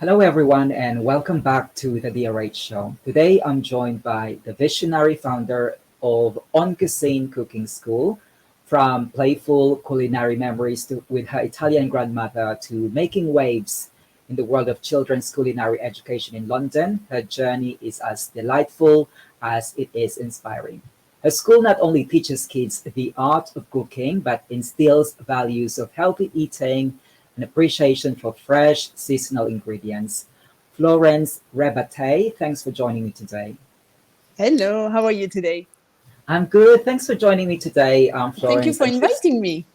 Hello, everyone, and welcome back to the DRH Show. Today, I'm joined by the visionary founder of En Cuisine Cooking School, from playful culinary memories with her Italian grandmother to making waves in the world of children's culinary education in London. Her journey is as delightful as it is inspiring. Her school not only teaches kids the art of cooking, but instills values of healthy eating and appreciation for fresh, seasonal ingredients. Florence Rebattet, thanks for joining me today. Hello, how are you today? I'm good. Thanks for joining me today, Thank you Florence. for inviting me.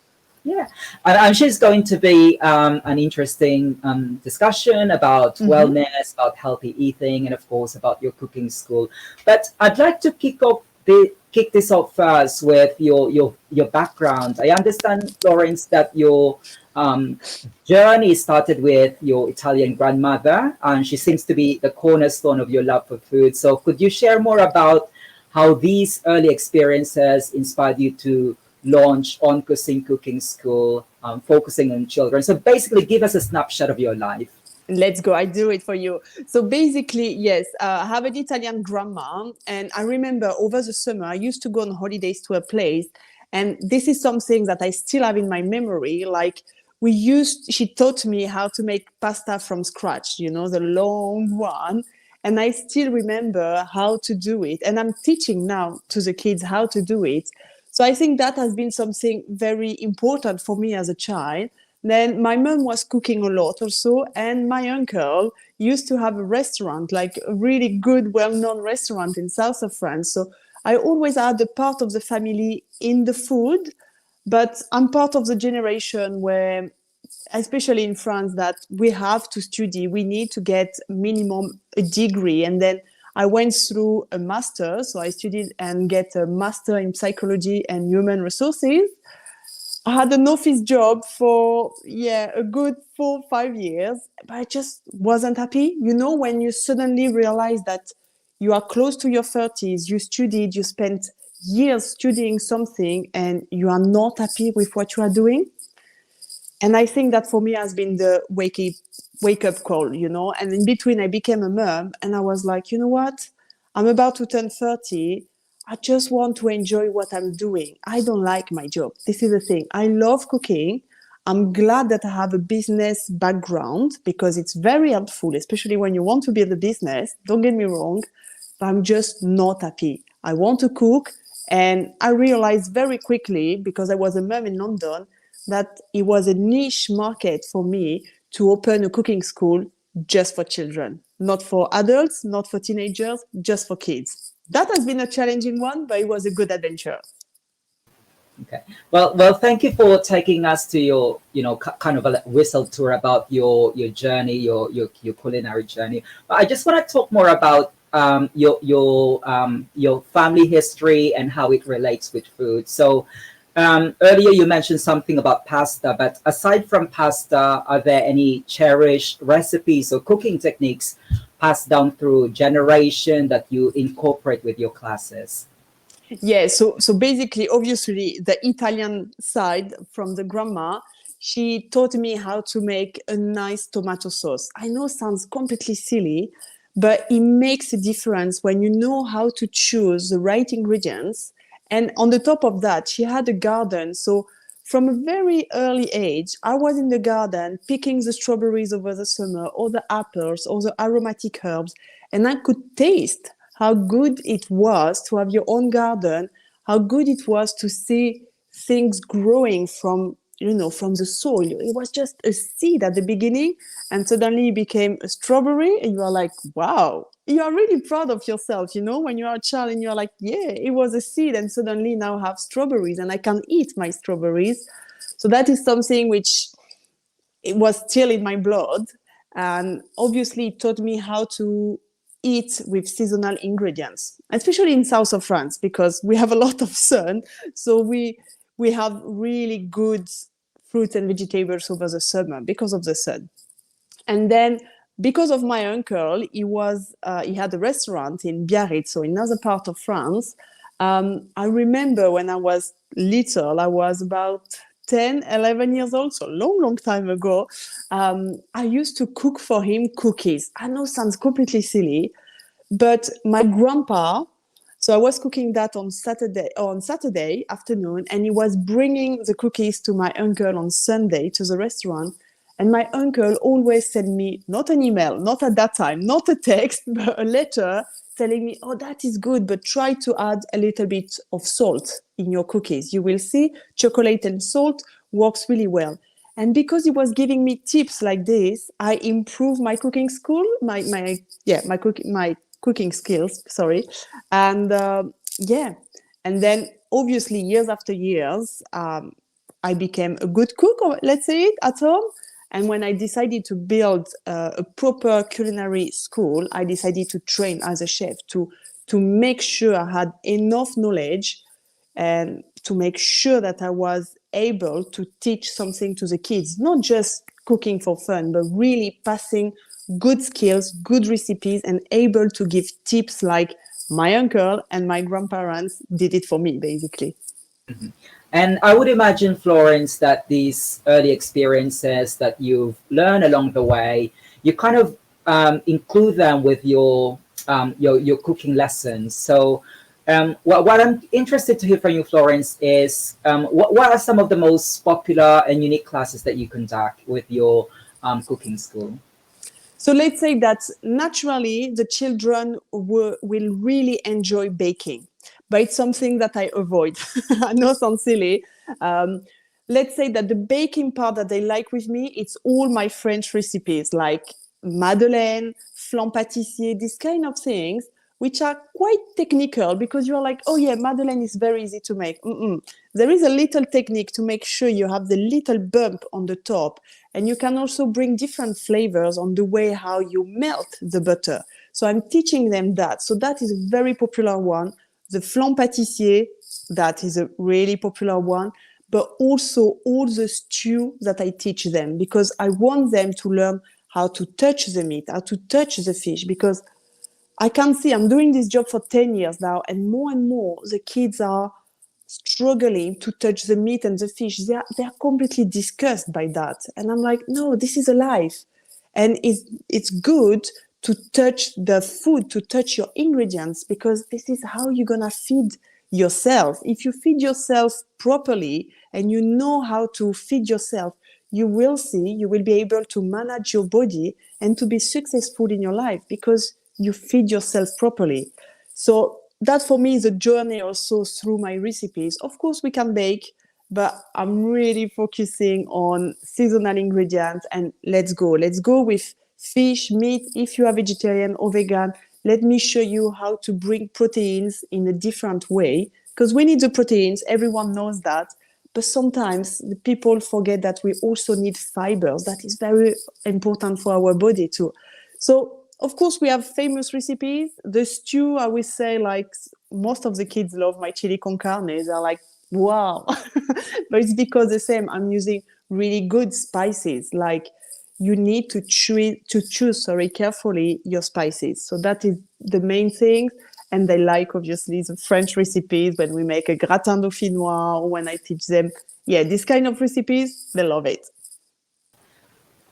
Yeah, I'm sure it's going to be an interesting discussion about Mhm. wellness, about healthy eating, and of course about your cooking school. But I'd like to kick this off first with your background. I understand, Florence, that your um, journey started with your Italian grandmother, and she seems to be the cornerstone of your love for food. So, could you share more about how these early experiences inspired you to launch On Cuisine Cooking School, focusing on children? So, basically, give us a snapshot of your life. Let's go. I do it for you. So basically, yes, I have an Italian grandma, and I remember over the summer I used to go on holidays to a place, and this is something that I still have in my memory. Like she taught me how to make pasta from scratch. The long one, and I still remember how to do it, and I'm teaching now to the kids how to do it. So I think that has been something very important for me as a child. Then my mom was cooking a lot also, and my uncle used to have a restaurant, like a really good, well-known restaurant in south of France. So I always had a part of the family in the food, but I'm part of the generation where, especially in France, that we have to study. We need to get minimum a degree, and then I went through a master. So I studied and get a master in psychology and human resources. I had an office job for a good 4 or 5 years, but I just wasn't happy. When you suddenly realize that you are close to your 30s, you studied, you spent years studying something, and you are not happy with what you are doing. And I think that for me has been the wake up call. And in between, I became a mom, and I was like, you know what? I'm about to turn 30. I just want to enjoy what I'm doing. I don't like my job. This is the thing. I love cooking. I'm glad that I have a business background because it's very helpful, especially when you want to build a business. Don't get me wrong, but I'm just not happy. I want to cook. And I realized very quickly, because I was a mom in London, that it was a niche market for me to open a cooking school just for children, not for adults, not for teenagers, just for kids. That has been a challenging one, but it was a good adventure. Okay. Well, thank you for taking us to your, kind of a whistle tour about your journey, your culinary journey. But I just want to talk more about your family history and how it relates with food. So, earlier you mentioned something about pasta, but aside from pasta, are there any cherished recipes or cooking techniques passed down through generation that you incorporate with your classes? Yeah, so basically, obviously, the Italian side from the grandma, she taught me how to make a nice tomato sauce. I know it sounds completely silly, but it makes a difference when you know how to choose the right ingredients. And on the top of that, she had a garden. So from a very early age, I was in the garden picking the strawberries over the summer, or the apples, or the aromatic herbs, and I could taste how good it was to have your own garden, how good it was to see things growing from the soil. It was just a seed at the beginning, and suddenly it became a strawberry, and you are like, wow. You are really proud of yourself, when you are a child and you're like, yeah, it was a seed, and suddenly now I have strawberries and I can eat my strawberries. So that is something which it was still in my blood. And obviously it taught me how to eat with seasonal ingredients, especially in south of France, because we have a lot of sun. So we have really good fruits and vegetables over the summer because of the sun. And then because of my uncle, he had a restaurant in Biarritz, so another part of France. I remember when I was little, I was about 10, 11 years old, so long time ago, I used to cook for him cookies. I know sounds completely silly, but my grandpa, so I was cooking that on Saturday afternoon, and he was bringing the cookies to my uncle on Sunday to the restaurant. And my uncle always sent me not an email, not at that time, not a text, but a letter telling me, oh, that is good, but try to add a little bit of salt in your cookies. You will see chocolate and salt works really well. And because he was giving me tips like this, I improved my cooking school, my cooking skills. Sorry, and and then obviously years after years, I became a good cook, or let's say it, at home. And when I decided to build a proper culinary school, I decided to train as a chef to make sure I had enough knowledge and to make sure that I was able to teach something to the kids, not just cooking for fun, but really passing good skills, good recipes, and able to give tips like my uncle and my grandparents did it for me, basically. And I would imagine, Florence, that these early experiences that you've learned along the way, you kind of include them with your cooking lessons. So, what I'm interested to hear from you, Florence, is what are some of the most popular and unique classes that you conduct with your cooking school? So let's say that naturally the children will really enjoy baking, but it's something that I avoid. I know it sounds silly. Um, let's say that the baking part that they like with me, it's all my French recipes like madeleine, flan pâtissier, these kind of things, which are quite technical because you're like, oh yeah, madeleine is very easy to make. Mm-mm. There is a little technique to make sure you have the little bump on the top. And you can also bring different flavors on the way how you melt the butter. So I'm teaching them that. So that is a very popular one. The flan pâtissier, that is a really popular one. But also all the stew that I teach them, because I want them to learn how to touch the meat, how to touch the fish, because I can see I'm doing this job for 10 years now, and more the kids are struggling to touch the meat and the fish. They're completely disgusted by that. And I'm like, no, this is alive. And it's good to touch the food, to touch your ingredients, because this is how you're gonna feed yourself. If you feed yourself properly and you know how to feed yourself, you will be able to manage your body and to be successful in your life because you feed yourself properly. So that for me is a journey also through my recipes. Of course, we can bake, but I'm really focusing on seasonal ingredients and let's go. Let's go with fish, meat. If you are vegetarian or vegan, let me show you how to bring proteins in a different way because we need the proteins. Everyone knows that. But sometimes the people forget that we also need fibers. That is very important for our body too. So of course, we have famous recipes. The stew, I would say, like most of the kids love my chili con carne. They're like, wow. But it's because the same, I'm using really good spices. Like you need to choose carefully your spices. So that is the main thing. And they like, obviously, the French recipes when we make a gratin dauphinois or when I teach them. Yeah, this kind of recipes, they love it.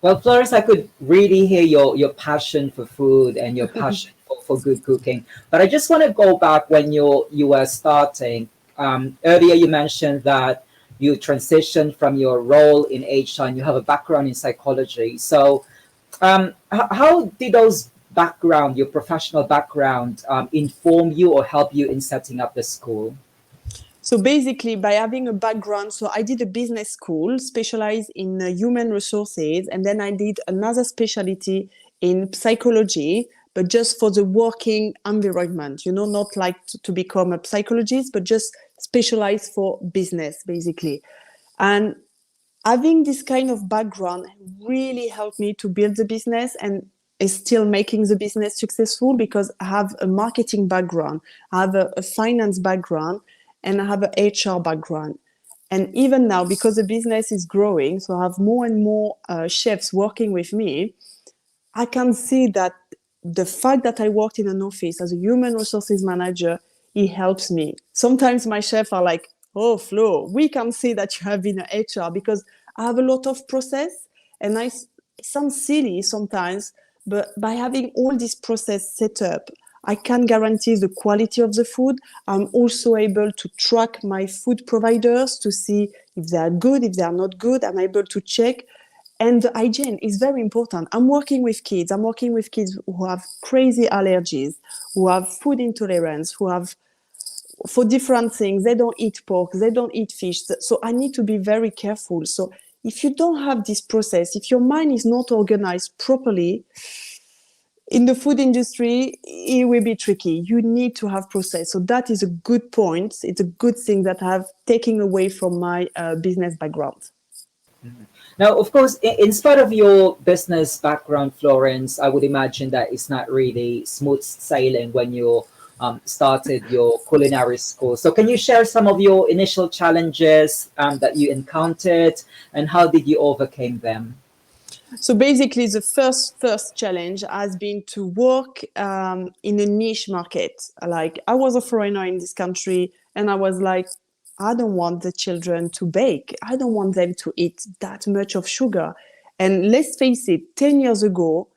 Well, Florence, I could really hear your passion for food and your passion for good cooking. But I just want to go back when you were starting. Earlier, you mentioned that you transitioned from your role in HR and you have a background in psychology. So, how did those background, your professional background, inform you or help you in setting up the school? So basically, by having a background, so I did a business school, specialized in human resources, and then I did another specialty in psychology, but just for the working environment, not like to become a psychologist, but just specialized for business, basically. And having this kind of background really helped me to build the business and is still making the business successful because I have a marketing background, I have a finance background, and I have an HR background. And even now, because the business is growing, so I have more and more chefs working with me, I can see that the fact that I worked in an office as a human resources manager, it helps me. Sometimes my chefs are like, oh, Flo, we can see that you have been a HR because I have a lot of process, and it sounds silly sometimes, but by having all this process set up, I can guarantee the quality of the food. I'm also able to track my food providers to see if they are good, if they are not good. I'm able to check. And the hygiene is very important. I'm working with kids. I'm working with kids who have crazy allergies, who have food intolerance, who have for different things. They don't eat pork, they don't eat fish. So I need to be very careful. So if you don't have this process, if your mind is not organized properly, in the food industry, it will be tricky. You need to have process. So that is a good point. It's a good thing that I have taken away from my business background. Now, of course, in spite of your business background, Florence, I would imagine that it's not really smooth sailing when you started your culinary school. So, can you share some of your initial challenges that you encountered, and how did you overcome them? So basically, the first challenge has been to work in a niche market. Like I was a foreigner in this country, and I was like, I don't want the children to bake. I don't want them to eat that much of sugar. And let's face it, 10 years ago,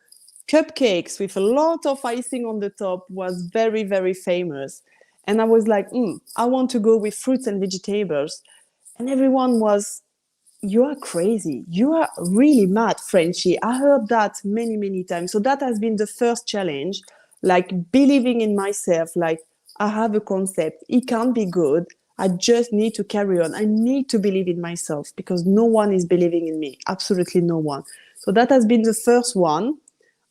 cupcakes with a lot of icing on the top was very, very famous. And I was like, I want to go with fruits and vegetables. And everyone was, you are crazy. You are really mad, Frenchie. I heard that many, many times. So that has been the first challenge, like believing in myself, like I have a concept. It can't be good. I just need to carry on. I need to believe in myself because no one is believing in me. Absolutely no one. So that has been the first one.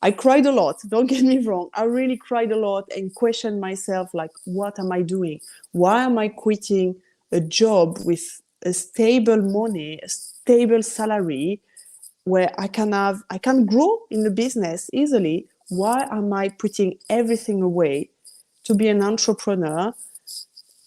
I cried a lot. Don't get me wrong. I really cried a lot and questioned myself, like, what am I doing? Why am I quitting a job with a stable money, a stable salary, where I can grow in the business easily? Why am I putting everything away to be an entrepreneur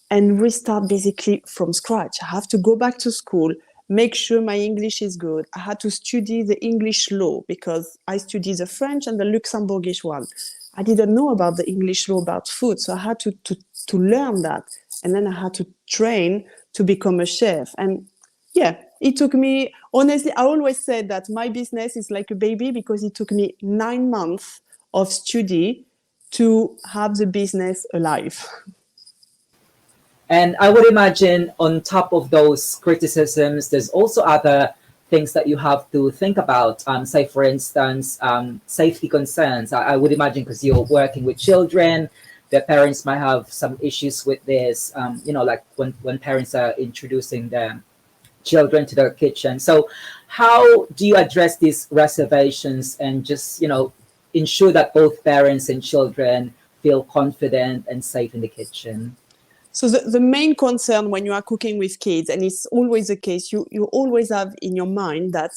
and restart basically from scratch? I have to go back to school, make sure my English is good. I had to study the English law because I studied the French and the Luxembourgish one. I didn't know about the English law about food, so I had to learn that. And then I had to train to become a chef. And yeah, it took me, honestly, I always said that my business is like a baby because it took me 9 months of study to have the business alive. And I would imagine on top of those criticisms, there's also other things that you have to think about. Say, for instance, safety concerns. I would imagine because you're working with children, their parents might have some issues with this, like when parents are introducing their children to their kitchen. So how do you address these reservations and just, ensure that both parents and children feel confident and safe in the kitchen? So the main concern when you are cooking with kids, and it's always the case, you always have in your mind that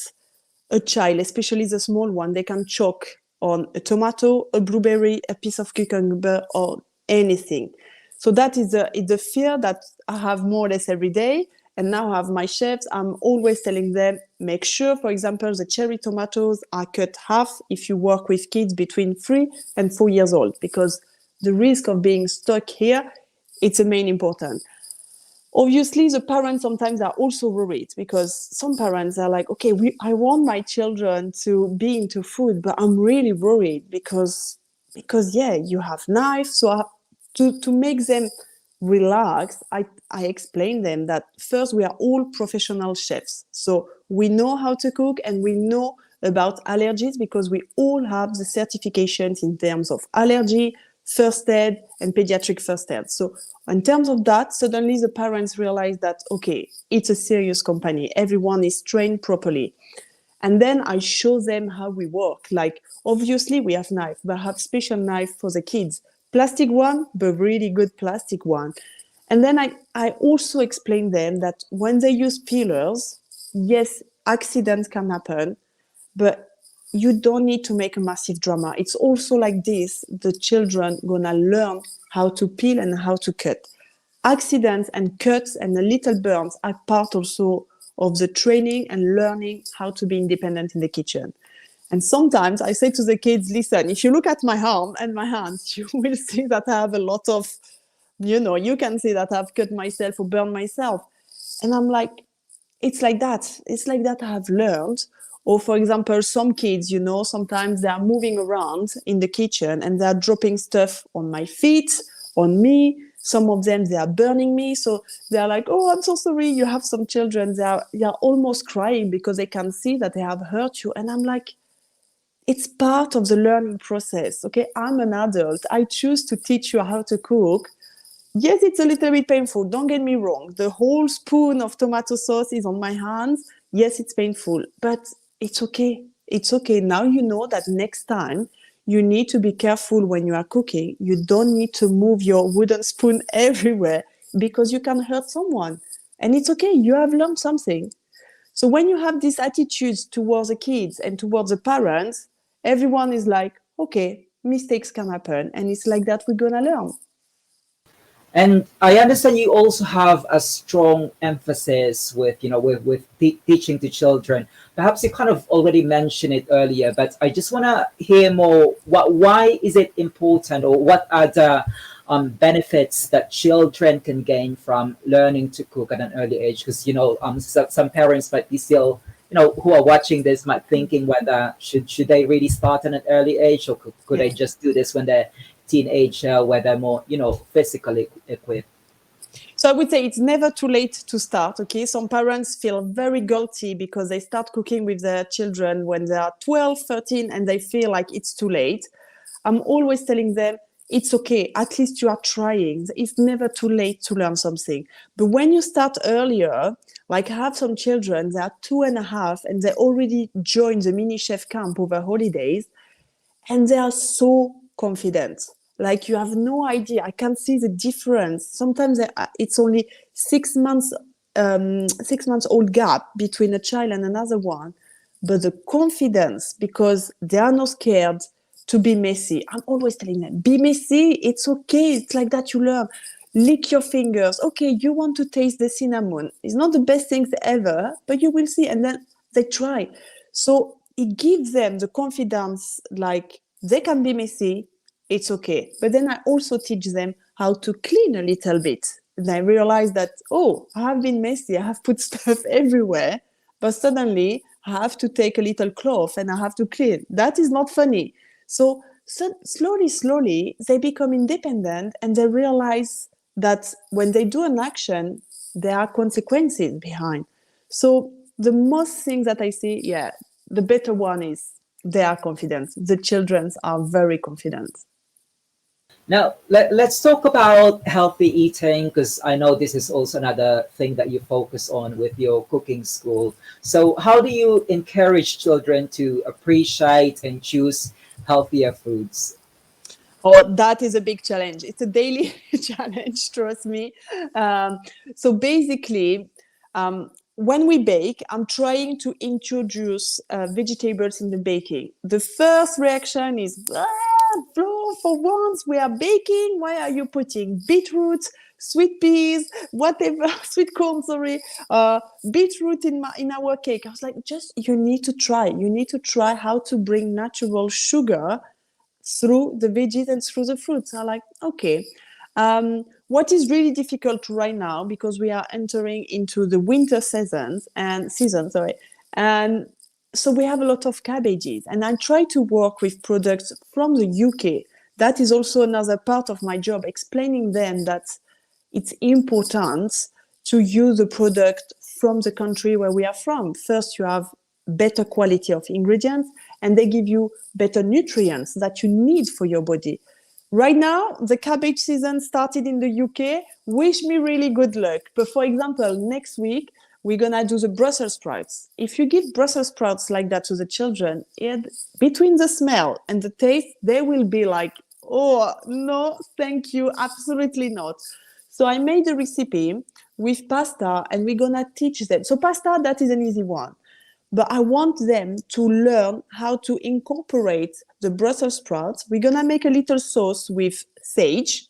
a child, especially the small one, they can choke on a tomato, a blueberry, a piece of cucumber, or anything. So that is the fear that I have more or less every day. And now I have my chefs. I'm always telling them, make sure, for example, the cherry tomatoes are cut half if you work with kids between 3 and 4 years old, because the risk of being stuck here, it's the main important. Obviously, the parents sometimes are also worried because some parents are like, okay, I want my children to be into food, but I'm really worried because yeah, you have knives. So to make them relax, I explain them that first, we are all professional chefs. So we know how to cook and we know about allergies because we all have the certifications in terms of allergy, first aid, and pediatric first aid. So in terms of that, suddenly the parents realize that, okay, it's a serious company. Everyone is trained properly. And then I show them how we work. Like, obviously, we have knife, but I have special knife for the kids. Plastic one, but really good plastic one. And then I also explain them that when they use peelers, yes, accidents can happen, but you don't need to make a massive drama. It's also like this, the children gonna learn how to peel and how to cut. Accidents and cuts and the little burns are part also of the training and learning how to be independent in the kitchen. And sometimes I say to the kids, listen, if you look at my arm and my hands, you will see that I have a lot of, you can see that I've cut myself or burned myself. And I'm like, it's like that. It's like that I have learned. Or for example, some kids, you know, sometimes they are moving around in the kitchen and they are dropping stuff on my feet, on me. Some of them, they are burning me. So they're like, oh, I'm so sorry. You have some children. They are almost crying because they can see that they have hurt you. And I'm like, it's part of the learning process. Okay. I'm an adult. I choose to teach you how to cook. Yes, it's a little bit painful. Don't get me wrong. The whole spoon of tomato sauce is on my hands. Yes, it's painful, but it's okay. It's okay. Now you know that next time you need to be careful when you are cooking. You don't need to move your wooden spoon everywhere because you can hurt someone. And it's okay. You have learned something. So when you have these attitudes towards the kids and towards the parents, everyone is like, okay, mistakes can happen. And it's like that we're going to learn. And I understand you also have a strong emphasis with, teaching to children. Perhaps you kind of already mentioned it earlier, but I just want to hear more. Why is it important, or what are the benefits that children can gain from learning to cook at an early age? Because, some parents might be still, who are watching this might thinking whether should they really start at an early age, or could they just do this when they're teenager, where they're more, physically equipped? So I would say it's never too late to start. Okay. Some parents feel very guilty because they start cooking with their children when they are 12, 13, and they feel like it's too late. I'm always telling them, it's okay. At least you are trying. It's never too late to learn something. But when you start earlier, like I have some children, they are 2.5 and they already joined the mini chef camp over holidays, and they are so confident. Like you have no idea. I can see the difference. Sometimes it's only 6 months, 6 months old gap between a child and another one, but the confidence, because they are not scared to be messy. I'm always telling them, be messy. It's okay. It's like that you learn. Lick your fingers. Okay, you want to taste the cinnamon. It's not the best things ever, but you will see. And then they try. So it gives them the confidence, like they can be messy, it's okay. But then I also teach them how to clean a little bit. And I realize that, oh, I have been messy, I have put stuff everywhere, but suddenly I have to take a little cloth and I have to clean. That is not funny. So slowly, they become independent and they realize that when they do an action, there are consequences behind. So the most thing that I see, the better one is they are confident. The children are very confident. Now, let's talk about healthy eating, because I know this is also another thing that you focus on with your cooking school. So how do you encourage children to appreciate and choose healthier foods? Oh, that is a big challenge. It's a daily challenge, trust me. Um, so basically, when we bake, I'm trying to introduce vegetables in the baking. The first reaction is, Flo, for once we are baking. Why are you putting beetroot, sweet peas, whatever, sweet corn, sorry, beetroot in our cake? I was like, just you need to try. You need to try how to bring natural sugar through the veggies and through the fruits. I'm like, okay. What is really difficult right now, because we are entering into the winter season, sorry, and so we have a lot of cabbages, and I try to work with products from the UK. That is also another part of my job, explaining them that it's important to use the product from the country where we are from. First, you have better quality of ingredients, and they give you better nutrients that you need for your body. Right now, the cabbage season started in the UK. Wish me really good luck. But for example, next week, we're going to do the Brussels sprouts. If you give Brussels sprouts like that to the children, between the smell and the taste, they will be like, oh, no, thank you, absolutely not. So I made a recipe with pasta, and we're going to teach them. So pasta, that is an easy one. But I want them to learn how to incorporate the Brussels sprouts. We're going to make a little sauce with sage.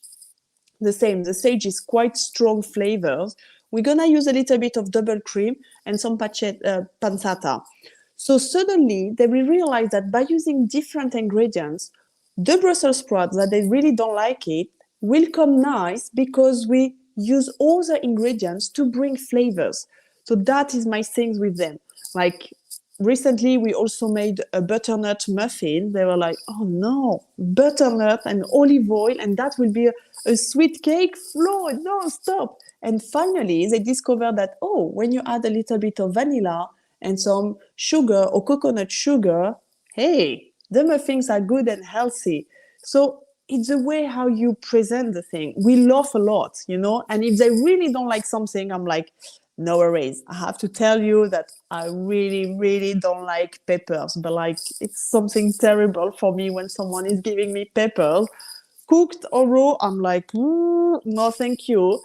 The sage is quite strong flavors. We're going to use a little bit of double cream and some pancetta. So suddenly they will realize that by using different ingredients, the Brussels sprouts that they really don't like it will come nice, because we use all the ingredients to bring flavors. So that is my thing with them. Like recently, we also made a butternut muffin. They were like, oh no, butternut and olive oil, and that will be a sweet cake? Flo, no, stop. And finally, they discovered that, oh, when you add a little bit of vanilla and some sugar or coconut sugar, hey, the muffins are good and healthy. So it's the way how you present the thing. We laugh a lot, you know, and if they really don't like something, I'm like, no worries. I have to tell you that I really, really don't like peppers, but like it's something terrible for me when someone is giving me peppers. Cooked or raw, I'm like, no, thank you.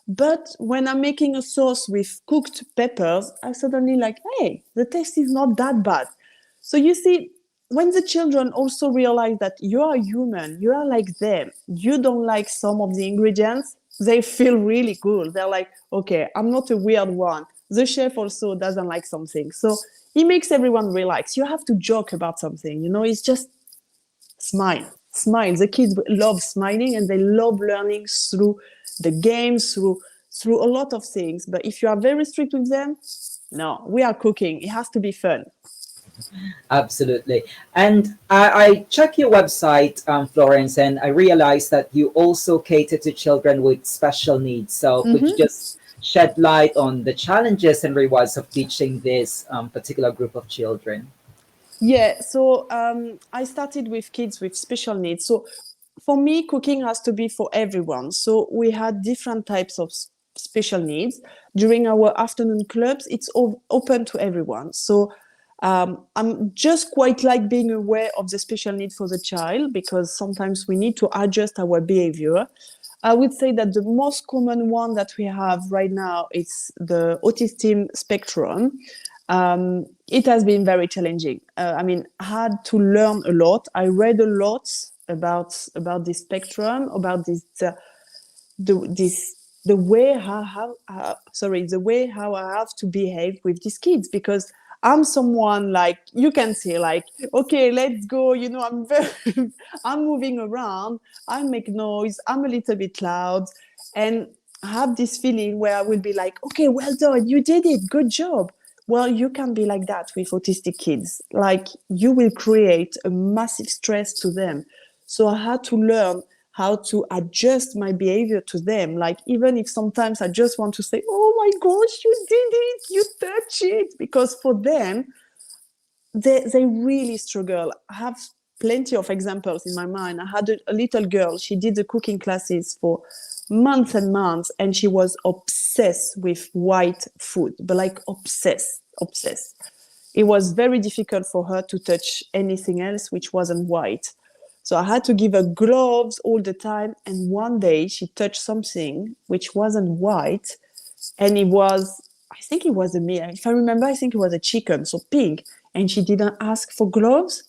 But when I'm making a sauce with cooked peppers, I suddenly like, hey, the taste is not that bad. So you see, when the children also realize that you are human, you are like them, you don't like some of the ingredients, they feel really cool. They're like, okay, I'm not a weird one. The chef also doesn't like something. So it makes everyone relax. You have to joke about something, you know, it's just smile. Smile. The kids love smiling and they love learning through the games, through a lot of things. But if you are very strict with them, no, we are cooking. It has to be fun. Absolutely. And I check your website, Florence, and I realized that you also cater to children with special needs. So could you Mm-hmm. just shed light on the challenges and rewards of teaching this particular group of children? Yeah, so I started with kids with special needs. So for me, cooking has to be for everyone. So we had different types of special needs. During our afternoon clubs, it's open to everyone. So I'm just quite like being aware of the special need for the child because sometimes we need to adjust our behavior. I would say that the most common one that we have right now is the autism spectrum. It has been very challenging. I mean, I had to learn a lot. I read a lot about this spectrum, about this this the way the way how I have to behave with these kids because I'm someone like you can say like okay let's go you know I'm very I'm moving around I make noise I'm a little bit loud and I have this feeling where I will be like okay well done you did it good job. Well, you can be like that with autistic kids. Like you will create a massive stress to them. So I had to learn how to adjust my behavior to them. Like even if sometimes I just want to say, "Oh my gosh, you did it! You touched it!" Because for them, they really struggle. I have plenty of examples in my mind. I had a little girl. She did the cooking classes for months and months, and she was obsessed with white food, but like obsessed, obsessed. It was very difficult for her to touch anything else which wasn't white. So I had to give her gloves all the time. And one day she touched something which wasn't white. And it was, I think it was a meat. If I remember, I think it was a chicken, so pig. And she didn't ask for gloves.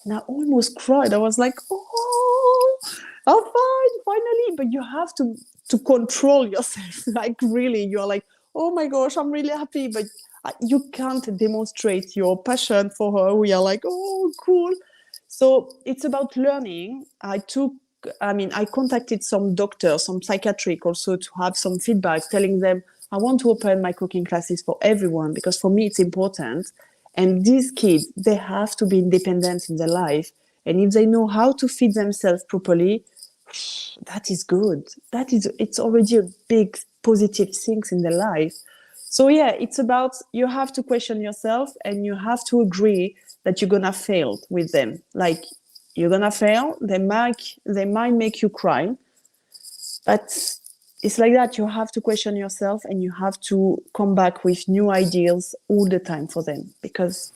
And I almost cried. I was like, oh, finally. But you have to control yourself. Like really, you're like, oh my gosh, I'm really happy. But you can't demonstrate your passion for her. We are like, oh, cool. So it's about learning. I contacted some doctors, some psychiatric also to have some feedback telling them, I want to open my cooking classes for everyone because for me it's important. And these kids, they have to be independent in their life. And if they know how to feed themselves properly, that is good. It's already a big positive things in their life. So yeah, it's about you have to question yourself and you have to agree that you're gonna fail with them. Like you're gonna fail, they might make you cry, but it's like that. You have to question yourself and you have to come back with new ideas all the time for them because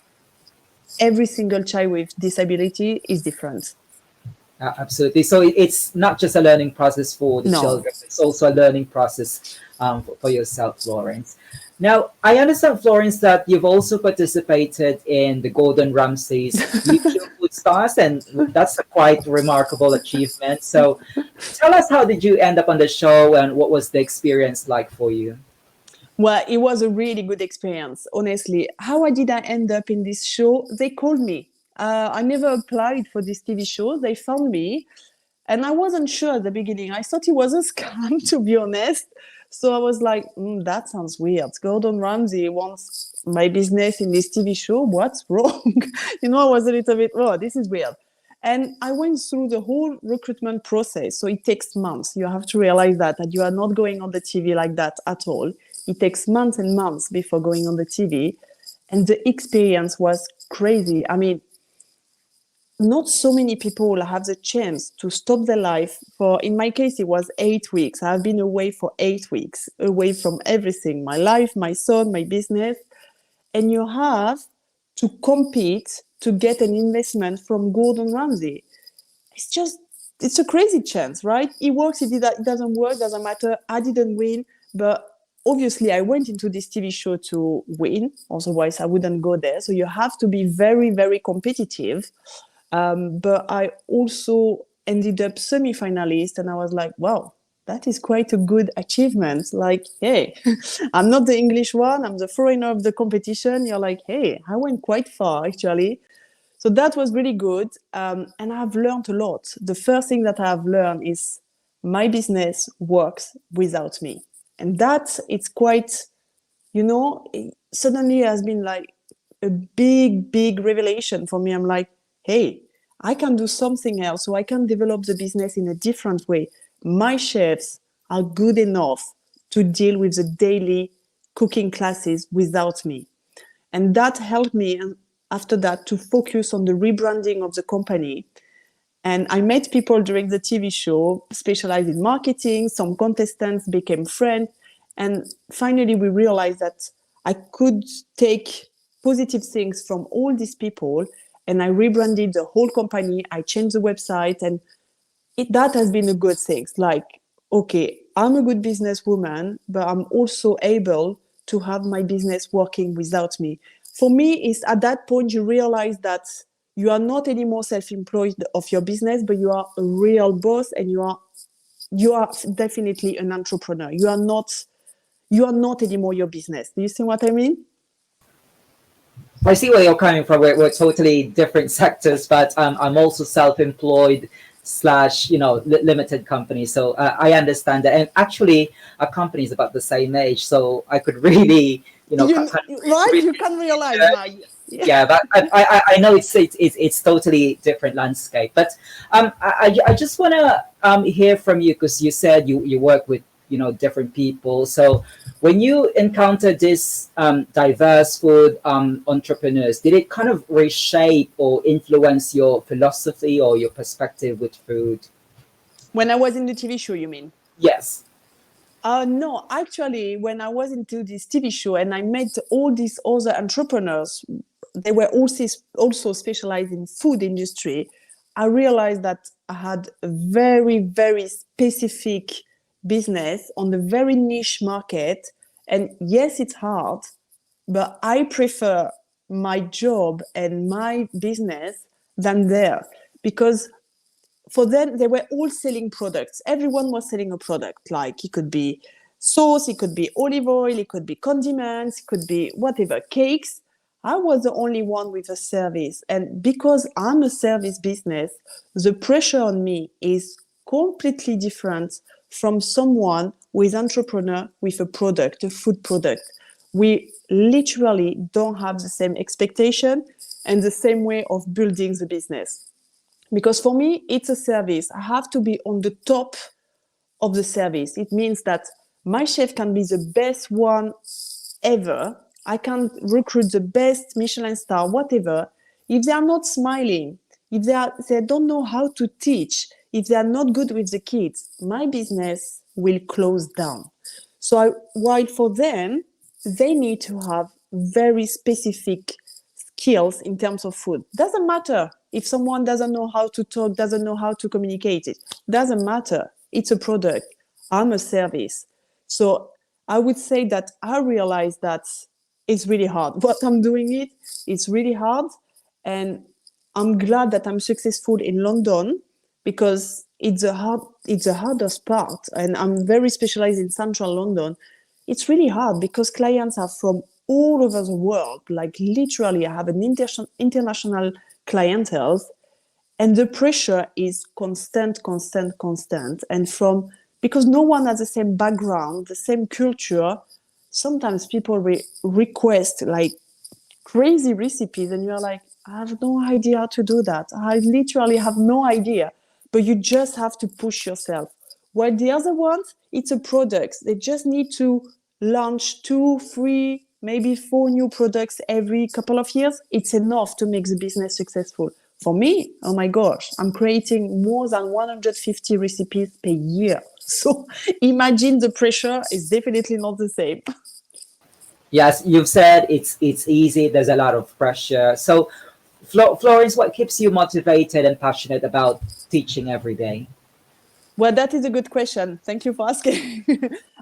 every single child with disability is different. Absolutely. So it's not just a learning process for the No. children, it's also a learning process for yourself, Florence. Now, I understand, Florence, that you've also participated in the Golden Ramseys YouTube Food Stars, and that's a quite remarkable achievement. So tell us, how did you end up on the show and what was the experience like for you? Well, it was a really good experience, honestly. How did I end up in this show? They called me. I never applied for this TV show. They found me And I wasn't sure at the beginning. I thought it was a scam, to be honest. So I was like, that sounds weird. Gordon Ramsay wants my business in this TV show. What's wrong? I was a little bit, oh, this is weird. And I went through the whole recruitment process. So it takes months. You have to realize that you are not going on the TV like that at all. It takes months and months before going on the TV. And the experience was crazy. I mean, not so many people have the chance to stop their life for, in my case, it was 8 weeks. I've been away for 8 weeks, away from everything, my life, my son, my business. And you have to compete to get an investment from Gordon Ramsay. It's a crazy chance, right? It works, it doesn't work, doesn't matter. I didn't win, but obviously I went into this TV show to win. Otherwise, I wouldn't go there. So you have to be very, very competitive. But I also ended up semi-finalist, and I was like, wow, that is quite a good achievement. Like, hey, I'm not the English one, I'm the foreigner of the competition. You're like, hey, I went quite far, actually. So that was really good. And I've learned a lot. The first thing that I've learned is my business works without me. And that it's quite, suddenly has been like a big, big revelation for me. I'm like, hey, I can do something else, so I can develop the business in a different way. My chefs are good enough to deal with the daily cooking classes without me. And that helped me, after that, to focus on the rebranding of the company. And I met people during the TV show specialized in marketing. Some contestants became friends. And finally, we realized that I could take positive things from all these people, and I rebranded the whole company. I changed the website, and that has been a good thing. Like, okay, I'm a good businesswoman, but I'm also able to have my business working without me. For me, it's at that point you realize that you are not anymore self-employed of your business, but you are a real boss, and you are definitely an entrepreneur. You are not anymore your business. Do you see what I mean? I see where you're coming from. We're totally different sectors, but I'm also self-employed slash limited company, so I understand that. And actually our company is about the same age, so I could really right, you can realize now. Yeah, but I know it's totally different landscape. But I just want to hear from you, because you said you work with different people. So when you encounter this diverse food entrepreneurs, did it kind of reshape or influence your philosophy or your perspective with food? When I was in the TV show, you mean? Yes. No, actually, when I was into this TV show and I met all these other entrepreneurs, they were also specialized in food industry. I realized that I had a very, very specific business on the very niche market. And yes, it's hard, but I prefer my job and my business than there, because for them, they were all selling products. Everyone was selling a product. Like, it could be sauce, it could be olive oil, it could be condiments, it could be whatever, cakes. I was the only one with a service. And because I'm a service business, the pressure on me is completely different from someone who is entrepreneur with a product, a food product. We literally don't have the same expectation and the same way of building the business. Because for me, it's a service. I have to be on the top of the service. It means that my chef can be the best one ever. I can recruit the best Michelin star, whatever. If they are not smiling, if they don't know how to teach, if they are not good with the kids, my business will close down. So while for them, they need to have very specific skills in terms of food. Doesn't matter if someone doesn't know how to talk, doesn't know how to communicate it. Doesn't matter. It's a product. I'm a service. So I would say that I realized that it's really hard. What I'm doing it's really hard. And I'm glad that I'm successful in London, because it's the hardest part. And I'm very specialized in central London. It's really hard because clients are from all over the world. Like, literally, I have an international clientele, And the pressure is constant, constant, constant. And from, because no one has the same background, the same culture, sometimes people request like crazy recipes, and you're like, I have no idea how to do that. I literally have no idea. But you just have to push yourself. While the other ones, it's a product. They just need to launch 2, 3, maybe 4 new products every couple of years. It's enough to make the business successful. For me, oh my gosh, I'm creating more than 150 recipes per year. So imagine the pressure is definitely not the same. Yes, you've said it's easy. There's a lot of pressure. So, Florence, what keeps you motivated and passionate about teaching every day? Well, that is a good question. Thank you for asking.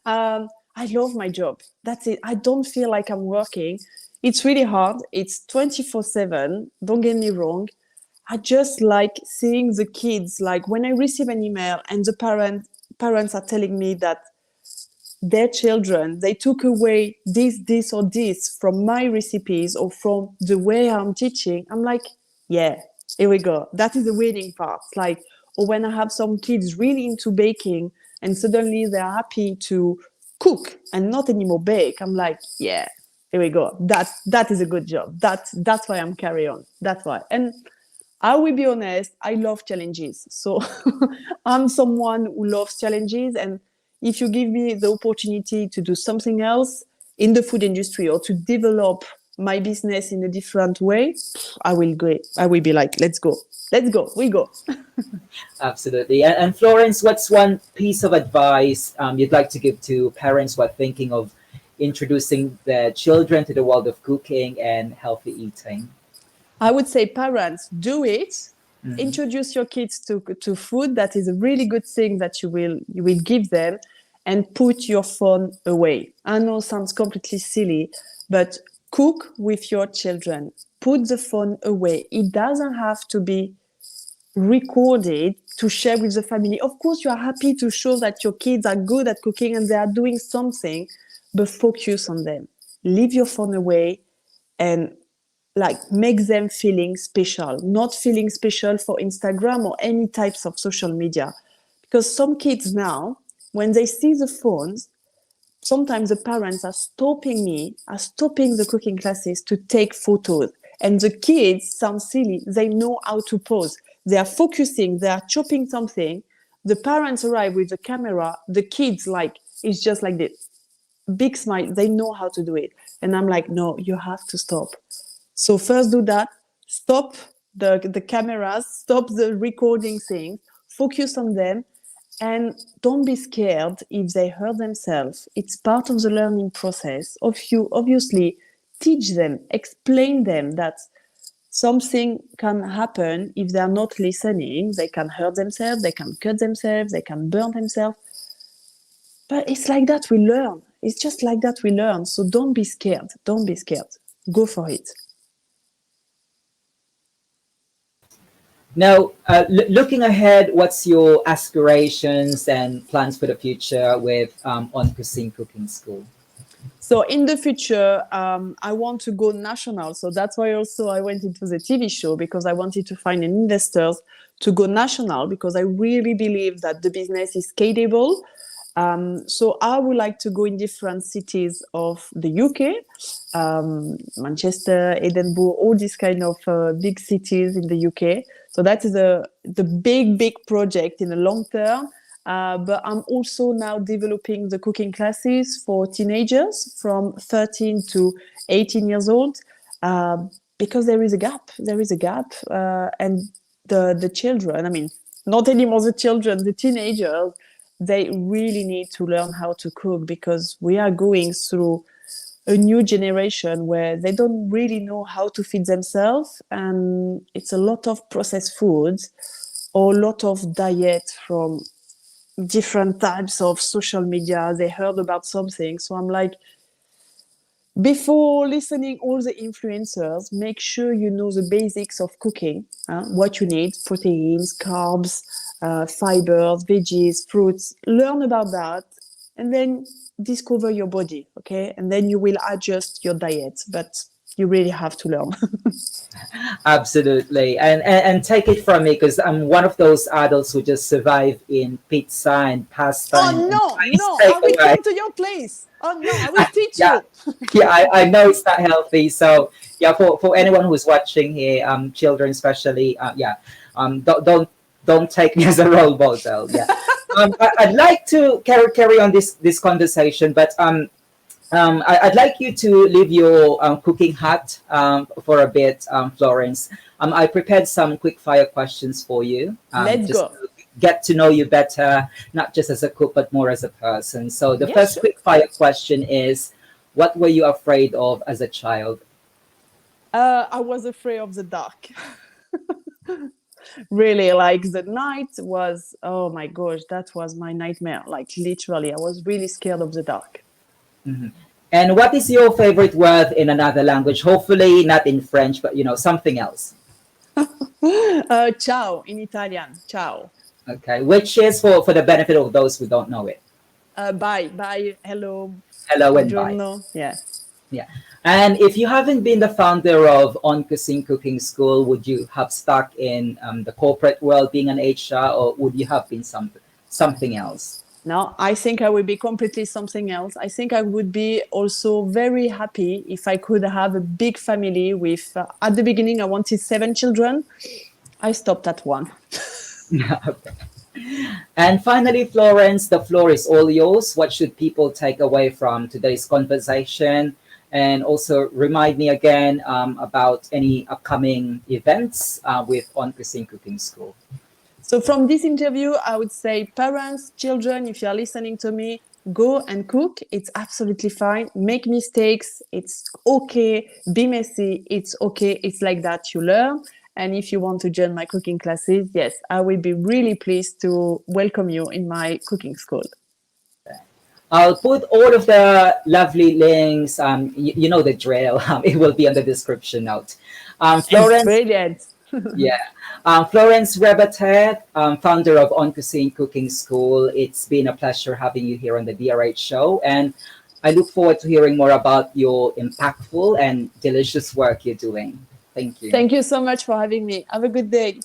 I love my job. That's it. I don't feel like I'm working. It's really hard. It's 24/7. Don't get me wrong. I just like seeing the kids. Like when I receive an email and the parents are telling me that their children, they took away this or this from my recipes or from the way I'm teaching, I'm like, yeah, here we go. That is the winning part. Like, or when I have some kids really into baking and suddenly they're happy to cook and not anymore bake, I'm like, yeah, here we go. That is a good job. That's why I'm carry on. That's why. And I will be honest, I love challenges. So I'm someone who loves challenges. And if you give me the opportunity to do something else in the food industry or to develop my business in a different way, I will go. I will be like, let's go. Let's go. We go. Absolutely. And Florence, what's one piece of advice you'd like to give to parents who are thinking of introducing their children to the world of cooking and healthy eating? I would say parents, do it. Mhm. Introduce your kids to food. That is a really good thing that you will give them, and put your phone away. I know it sounds completely silly, but cook with your children. Put the phone away. It doesn't have to be recorded to share with the family. Of course, you are happy to show that your kids are good at cooking and they are doing something, but focus on them. Leave your phone away and like make them feeling special, not feeling special for Instagram or any types of social media. Because some kids now, when they see the phones, sometimes the parents are stopping the cooking classes to take photos. And the kids sound silly. They know how to pose. They are focusing, they are chopping something. The parents arrive with the camera. The kids, like, it's just like this big smile. They know how to do it. And I'm like, no, you have to stop. So first do that. Stop the cameras, stop the recording things, focus on them, and don't be scared if they hurt themselves. It's part of the learning process. Of you obviously teach them, explain them that something can happen if they're not listening. They can hurt themselves, they can cut themselves, they can burn themselves. But it's like that we learn. It's just like that we learn. So don't be scared. Don't be scared. Go for it. Now, looking ahead, what's your aspirations and plans for the future with En Cuisine Cooking School? So in the future, I want to go national. So that's why also I went into the TV show, because I wanted to find an investors to go national, because I really believe that the business is scalable. So I would like to go in different cities of the UK, Manchester, Edinburgh, all these kind of big cities in the UK. So that is the big project in the long term. But I'm also now developing the cooking classes for teenagers from 13 to 18 years old, uh, because there is a gap. There is a gap, and the children. I mean, not anymore the children, the teenagers. They really need to learn how to cook, because we are going through a new generation where they don't really know how to feed themselves, and it's a lot of processed foods or a lot of diet from different types of social media. They heard about something. So I'm like, before listening all the influencers, make sure you know the basics of cooking, what you need: proteins, carbs, fibers, veggies, fruits. Learn about that, and then discover your body, okay? And then you will adjust your diet. But you really have to learn. Absolutely. And take it from me, because I'm one of those adults who just survive in pizza and pasta Oh and no, Chinese no, I will takeaway. come to your place. Oh no, I will teach Yeah, you. yeah, I know it's not healthy. So yeah, for anyone who's watching here, children especially, yeah, don't take me as a role model. Yeah, I'd like to carry on this conversation, but I'd like you to leave your cooking hat for a bit, Florence. I prepared some quick fire questions for you, Let's just go. to get to know you better, not just as a cook, but more as a person. So the Yes, first sure. quick fire question is, what were you afraid of as a child? I was afraid of the dark. Really, like the night was, oh my gosh, that was my nightmare. Like literally, I was really scared of the dark. Mhm. And what is your favorite word in another language? Hopefully not in French, but something else. Ciao in Italian. Ciao. Okay, which is for the benefit of those who don't know it. Bye. Bye. Hello. Hello and bye. Buongiorno. Yeah. Yeah. And if you haven't been the founder of En Cuisine Cooking School, would you have stuck in the corporate world being an HR, or would you have been something else? No, I think I would be completely something else. I think I would be also very happy if I could have a big family with, at the beginning, I wanted 7 children. I stopped at one. Okay. And finally, Florence, the floor is all yours. What should people take away from today's conversation? And also remind me again about any upcoming events with En Cuisine Cooking School. So from this interview, I would say parents, children, if you are listening to me, go and cook. It's absolutely fine. Make mistakes. It's okay. Be messy. It's okay. It's like that. You learn. And if you want to join my cooking classes, yes, I will be really pleased to welcome you in my cooking school. I'll put all of the lovely links. You know the drill. It will be on the description note. It's Florence, brilliant. yeah. Florence Rebattet, founder of En Cuisine Cooking School. It's been a pleasure having you here on the DRH show. And I look forward to hearing more about your impactful and delicious work you're doing. Thank you. Thank you so much for having me. Have a good day.